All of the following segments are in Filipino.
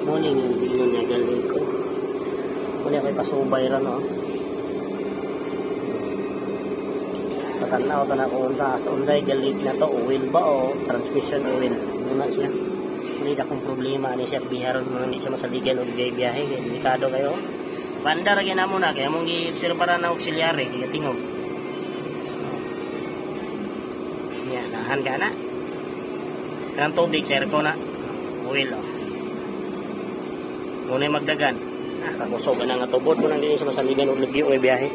Muling yung bilon niya galing ko. Muli ako'y pasubay rin, no? Patanaw ka na kung sa unsay galit na to, oil ba o transmission oil. Muna siya. Hindi na kong problema ni Sir Biharon mo, hindi siya masaligan o biyahe. Delikado kayo. Banda rin na muna, kaya mong i-observara ng auxiliary, kaya tingog. Yan, nahan ka na. Kanang tubig, sir ko na. Oil, o. Muna magdagan. Kakusog ka na nga tubod mo nang din sa masaligan o lagyo o biyahe.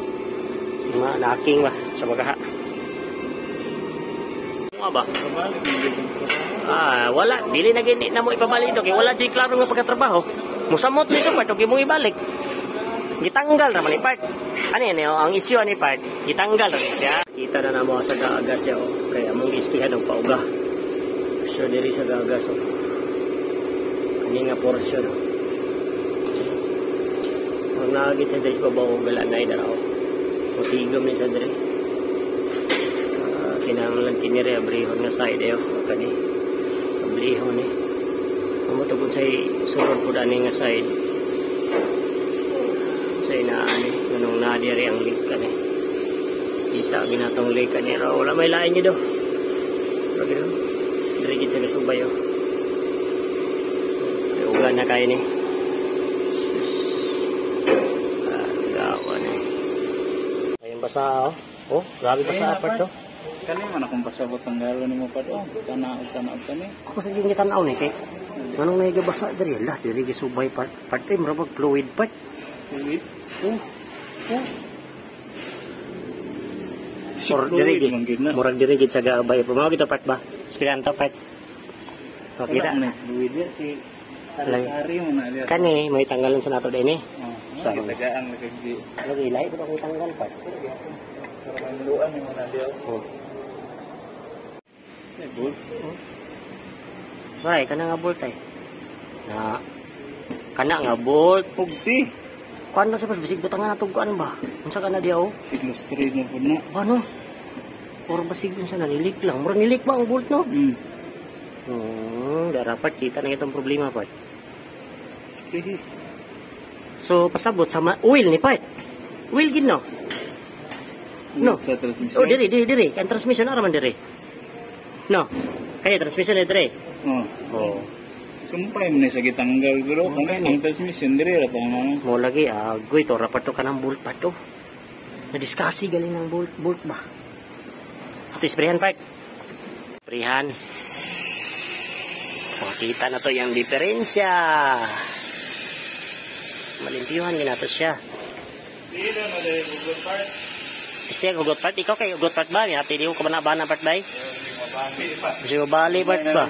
Sima, naking ba, sa bagaha. Ano ba? Wala. Dili na gini na mo ipabalik ito. Kaya wala dyan klaro nga pagkatrabaho. Musamot nito part. Huwag mong ibalik. Gitanggal naman ni part. Ano yan? Ang issue ni part. Gitanggal naman siya. Kita na na mo sa gaagas siya. Kaya mong ispihan ng pauga. So, diri sa gaagas. Kani nga portion. Ang nagit sa diri sa babaw. Galanay na raw. Mutigam ni sa diri. Kinahanglan kinire. Abrihon nga side. Kani. Abrihon eh. Mamutugod sa surod po dani nga side. Sa inaani. Anong nadiri ang leak ka ni. Kita binatong leak ka ni. Wala may lain nyo do. Lagi do. Dirigit sa kasubay o. Ugan na kayo ni. Gawa ni. Ayun basa o. Oh, grabe basa apart do. Kani man akong pasabot ang galo ni mo pa do. Tanaw kani. Ako sa yung gitanaw ni kay. Anong naigabasa diri? Lah, diri kasubay part. Part time rabag fluid part. Fluid? Oh. Murag dirigid sa gaabay. Pumaw kita part ba? Spiranto part. Kita na fluid ya kay hari mo na dia. Kani may tanggalan sa nato din eh. Sa tagaan lagi. Lagi lahi ko ko tanggal part. Luan mo na dia. Bolt. Right, kana nga bolt ay. Na kana nga bolt pugti. Kuan na sa bisig butang nga natugkuan ba? Unsa kana dia o? Siglos 3 na pud na. Ano? Or basig unsa na nilik lang. Murag nilik ba ang bolt no? Dapat kita na itong problema part. Sige. So pasabot sa oil ni part. Oil gid no? No. Sa transmission. Oh, diri. Kan transmission ara man diri. No. Kaya transmission ni diri. Oh. Sumpay mo na sa gitanggal bro. Kung ang transmission diri ra pa na. Mo lagi agoy to rapat to kanang bolt pa to. Na-discuss galing ng bolt ba. Ito sprayan part. Sprayan. Makita na to yung diferensya. Malimpiyuhan ginato siya. Dito na dahil ugot part. Istiya ugot part. Ikaw kay ugot part ba? Ati di ko kabana part ba? Kasi mabali part ba?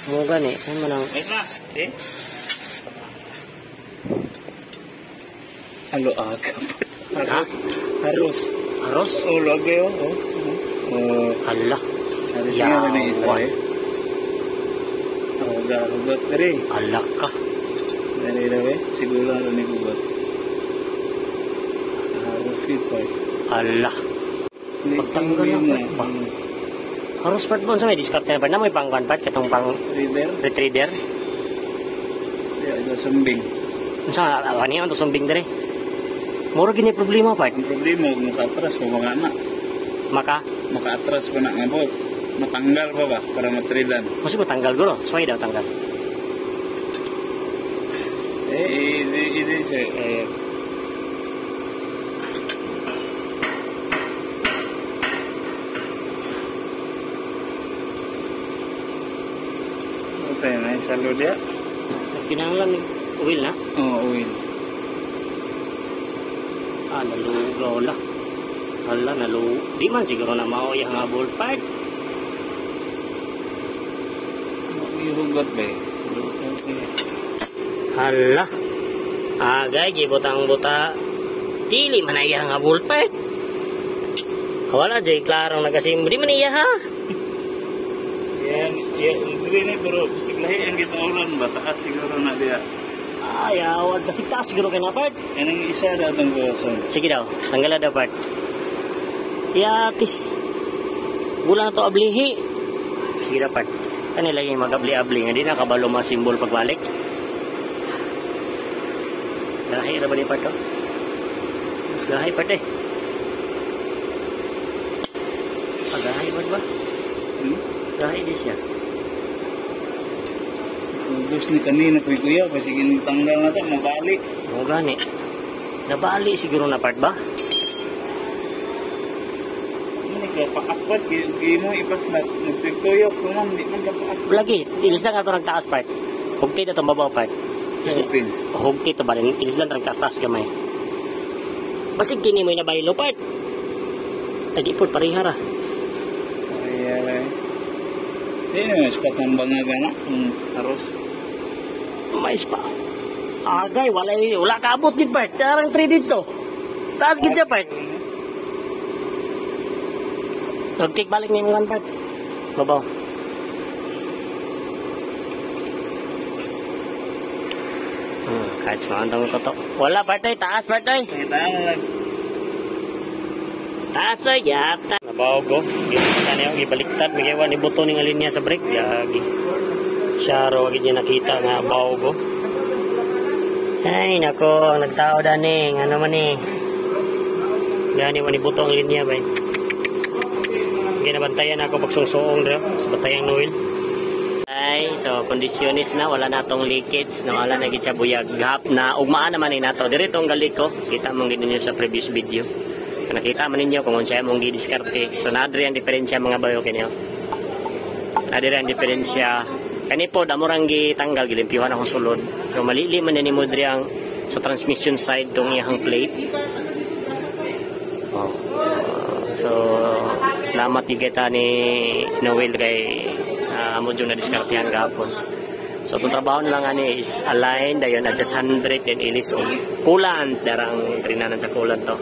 Mo gani. Ano man ang... Halo aga. Haros. Haros? Oh, lagi o. Hala. Haros nga na isa eh. Hugot na rin. Hala ka. Dari daw eh. Siguro ano ni hugot. Haros kita eh. Hala. Pagtanggal na ba? Haros part mo sa may discount na ba? Na may pangkuan part? Katong pang... Retriever? Ito sumbing. Sa kaniya ang sumbing dere? Moro gini problema part? Ang problema, maka-atras pa mga anak. Maka-atras pa na nga bolt. Matanggal pa ba? Para matridan. Maksud mo tanggal gulo? Suway daw tanggal. Ini siya. Ito yun ay salo dia. Kinanglan ni oil na? Oo, oil. Nalugaw la. Hala, di man siguro na mao yung nga bolt part. Ihugot ba eh? Hala. Agay, gibutang-buta. Dili man iya nga bolt part. Wala, jay klarong nagasimbo. Di man iya ha? Yan, hindi na pero siglahi ang gitaulan ba? Taas siguro na dia. Awad kasi taas siguro kayo na part. Yan ang isa datang ko. Sige daw, tanggal na daw part. Tis. Bulan na to ablihi. Sige daw part. Kanila yung mag-abli-abli nga di na kabalo masimbol pagbalik. Gahi na ba ni part to? Gahi part eh. Gahi ba? Gahi di siya. Ubus ni kanina po kuya, kasi ginitanggal na ito, mabalik. Oo gani. Nabali siguro na part ba? Ano ka, paakpat, hindi mo ipas na, nagpipuyok, kuman, di man ka paakpat. Lagi, ilis lang ito nagtaas part. Hugti na itong babaw part. Hugti ito ba rin, ilis lang nagtaas-taas kamay. Basig kini mo yung nabaylo part. Ay di po, parihara. Parihara. Hindi naman, ispat ng bangaga na, aros. May ispa. Agay, wala kaabot din part. Darang 3 dito. Taas gid siya part. Nag-take balik ni mga part. Babaw. Kahit sumandang ko to. Wala part ay, taas part ay. Taas ay, yata. Nabaw ko. Gita niya, ibaliktad. Migawa ni buto ni linya sa brake. Yagi. Siya wag niya nakita nga baw ko. Ay, nako. Nagtao daning. Ano man eh. Gani man ni buto ang linya ba eh. Ginabantayan ako pagsungsuong dito sa batayang Noel. Ay, so kondisyonis na, wala na tong leakage, no, wala na gid siya buyag gap na ugmaan naman ni nato. Dirito ang galiko, kita mong gid ninyo sa previous video. Nakita man ninyo kung unsa mong gidiskarte. So nadri ang diferensya mga bayo kinyo. Nadri ang diferensya. Kani po damurang gitanggal gilimpyuhan akong sulod. So malili man ni mo diri ang sa transmission side tong iyang plate. Oh. So salamat gigita ni Noel kay amo jud na diskartehan gapon. So itong trabaho na lang ani is align dayon adjust 100 and ilis on coolant darang trinanan sa coolant to.